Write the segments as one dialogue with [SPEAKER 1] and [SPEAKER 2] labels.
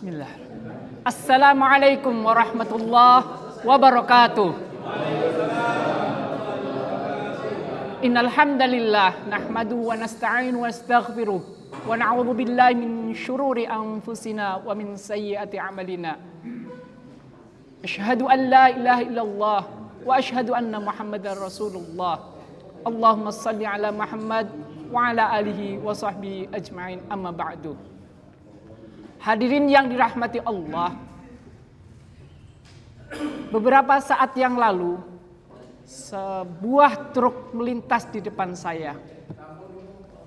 [SPEAKER 1] Bismillah. Assalamualaikum warahmatullahi wabarakatuh. Innal hamdalillah nahmaduhu wa nasta'inu wa nastaghfiruh wa na'udzu billahi min syururi anfusina wa min sayyiati a'malina. Asyhadu an la ilaha illallah wa asyhadu anna Muhammadar Rasulullah. Allahumma shalli ala Muhammad wa ala alihi wa sahbihi ajma'in, amma ba'du. Hadirin yang dirahmati Allah, beberapa saat yang lalu sebuah truk melintas di depan saya.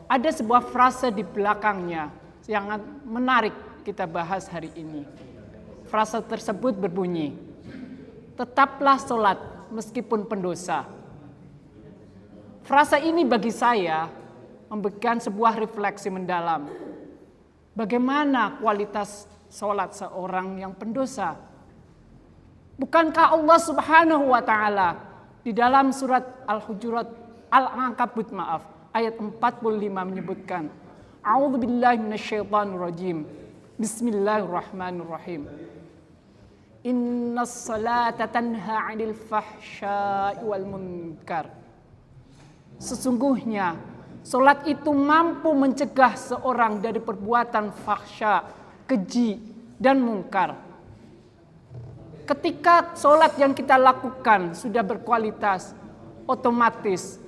[SPEAKER 1] Ada sebuah frase di belakangnya yang menarik kita bahas hari ini. Frase tersebut berbunyi, "Tetaplah sholat meskipun pendosa." Frase ini bagi saya memberikan sebuah refleksi mendalam. Bagaimana kualitas sholat seorang yang pendosa? Bukankah Allah Subhanahu wa Ta'ala di dalam surat Al-Ankabut ayat 45 menyebutkan, A'udzubillahi minasyaitonirrajim. Bismillahirrahmanirrahim. Innas salata tanha 'anil fahsya'i wal munkar. Sesungguhnya sholat itu mampu mencegah seorang dari perbuatan fahsya, keji, dan mungkar. Ketika sholat yang kita lakukan sudah berkualitas, otomatis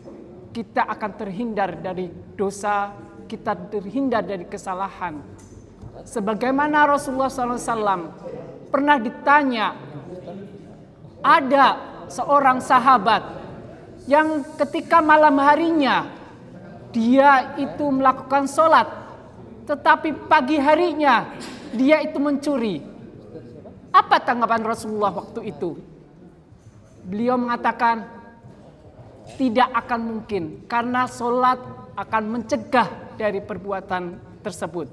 [SPEAKER 1] kita akan terhindar dari dosa, kita terhindar dari kesalahan. Sebagaimana Rasulullah SAW pernah ditanya, ada seorang sahabat yang ketika malam harinya dia itu melakukan sholat, tetapi pagi harinya dia itu mencuri. Apa tanggapan Rasulullah waktu itu? Beliau mengatakan, tidak akan mungkin karena sholat akan mencegah dari perbuatan tersebut.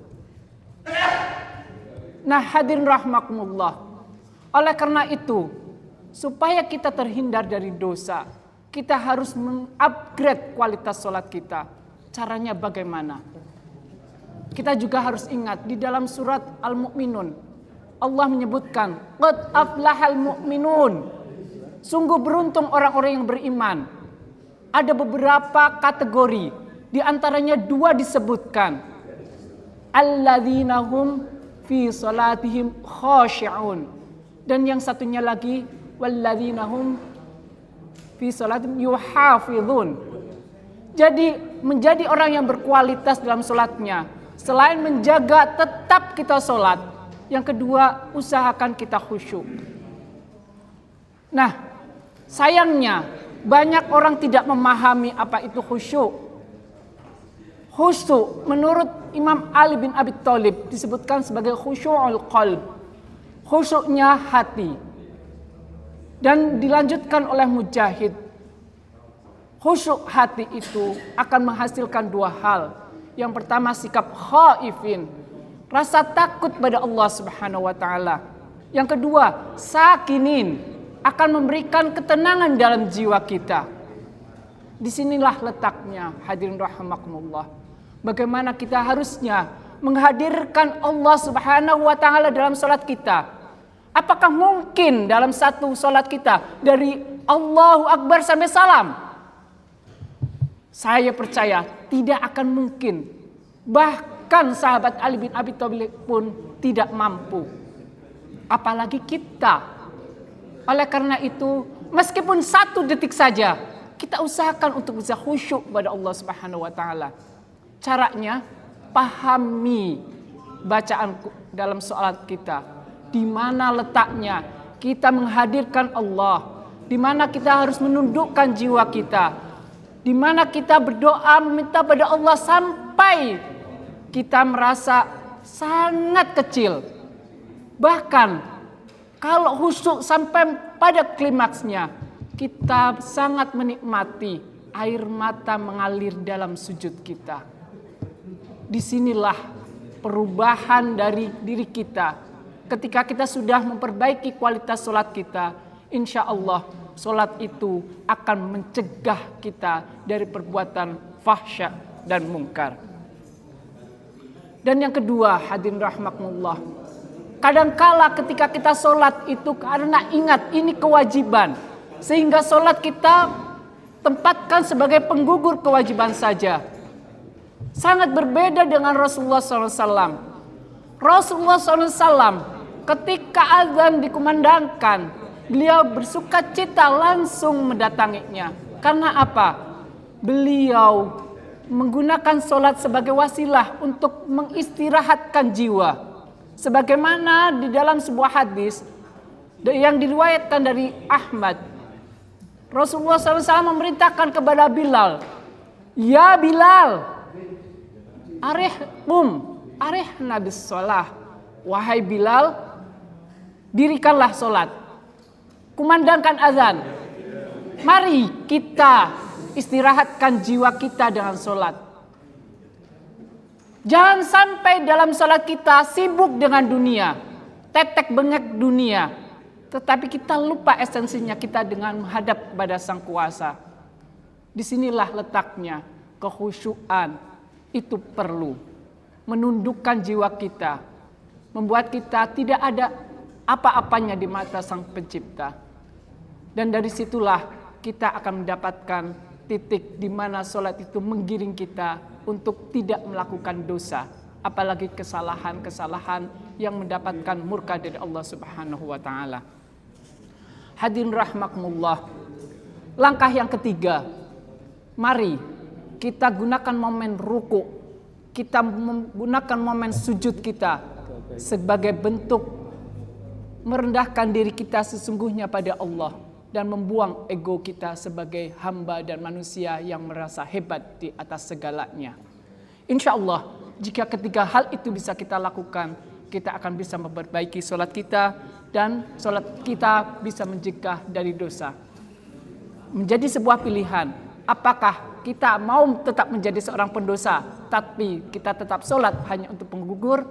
[SPEAKER 1] Nah, hadirin rahimakumullah. Oleh karena itu, supaya kita terhindar dari dosa, kita harus mengupgrade kualitas sholat kita. Caranya bagaimana? Kita juga harus ingat di dalam surat Al-Mu'minun Allah menyebutkan qad aflahal mu'minun. Sungguh beruntung orang-orang yang beriman. Ada beberapa kategori, di antaranya 2 disebutkan. Alladzina hum fi salatihim khashi'un. Dan yang satunya lagi walladzina hum fi salatihim yuhafizun. Jadi menjadi orang yang berkualitas dalam sholatnya, selain menjaga tetap kita sholat, yang kedua usahakan kita khusyuk. Nah, sayangnya banyak orang tidak memahami apa itu khusyuk. Khusyuk menurut Imam Ali bin Abi Thalib disebutkan sebagai khusyu'ul qalb, khusyuknya hati. Dan dilanjutkan oleh Mujahid, khusyuk hati itu akan menghasilkan 2 hal. Yang pertama sikap khaifin, rasa takut pada Allah Subhanahu wa Ta'ala. Yang kedua sakinin, akan memberikan ketenangan dalam jiwa kita. Disinilah letaknya, hadirin rahimakumullah. Bagaimana kita harusnya menghadirkan Allah Subhanahu wa Ta'ala dalam salat kita. Apakah mungkin dalam satu salat kita dari Allahu Akbar sampai salam? Saya percaya tidak akan mungkin. Bahkan sahabat Ali bin Abi Thalib pun tidak mampu. Apalagi kita. Oleh karena itu, meskipun 1 detik saja, kita usahakan untuk bisa khusyuk kepada Allah Subhanahu wa Ta'ala. Caranya, pahami bacaan dalam salat kita. Di mana letaknya kita menghadirkan Allah. Di mana kita harus menundukkan jiwa kita. Di mana kita berdoa meminta pada Allah sampai kita merasa sangat kecil. Bahkan kalau khusyuk sampai pada klimaksnya, kita sangat menikmati air mata mengalir dalam sujud kita. Disinilah perubahan dari diri kita. Ketika kita sudah memperbaiki kualitas sholat kita, insya Allah sholat itu akan mencegah kita dari perbuatan fahsya dan mungkar. Dan yang kedua, hadirin rahimakumullah, Kadangkala ketika kita sholat itu karena ingat ini kewajiban, sehingga sholat kita tempatkan sebagai penggugur kewajiban saja. Sangat berbeda dengan Rasulullah SAW. Rasulullah SAW ketika azan dikumandangkan, beliau bersukacita langsung mendatanginya. Karena apa? Beliau menggunakan sholat sebagai wasilah untuk mengistirahatkan jiwa. Sebagaimana di dalam sebuah hadis yang diriwayatkan dari Ahmad, Rasulullah SAW memerintahkan kepada Bilal, "Ya Bilal, arihna bis sholah." Wahai Bilal, dirikanlah sholat, kumandangkan azan. Mari kita istirahatkan jiwa kita dengan sholat. Jangan sampai dalam sholat kita sibuk dengan dunia, tetek bengek dunia, tetapi kita lupa esensinya kita dengan menghadap kepada Sang Kuasa. Disinilah letaknya kekhusyuan itu perlu menundukkan jiwa kita, membuat kita tidak ada apa-apanya di mata Sang Pencipta. Dan dari situlah kita akan mendapatkan titik di mana sholat itu menggiring kita untuk tidak melakukan dosa, apalagi kesalahan-kesalahan yang mendapatkan murka dari Allah Subhanahu wa taala. Hadirin rahimakumullah. Langkah yang ketiga, mari kita gunakan momen ruku, kita menggunakan momen sujud kita sebagai bentuk merendahkan diri kita sesungguhnya pada Allah dan membuang ego kita sebagai hamba dan manusia yang merasa hebat di atas segalanya. Insya Allah, jika ketiga hal itu bisa kita lakukan, kita akan bisa memperbaiki sholat kita dan sholat kita bisa mencegah dari dosa. Menjadi sebuah pilihan, apakah kita mau tetap menjadi seorang pendosa, tapi kita tetap sholat hanya untuk penggugur,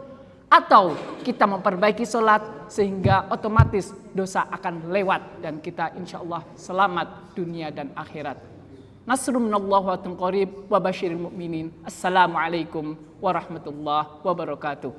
[SPEAKER 1] atau kita memperbaiki sholat sehingga otomatis dosa akan lewat dan kita insya Allah selamat dunia dan akhirat. Nasrun minallah wa tanqarib wa basyiril mu'minin. Assalamualaikum warahmatullahi wabarakatuh.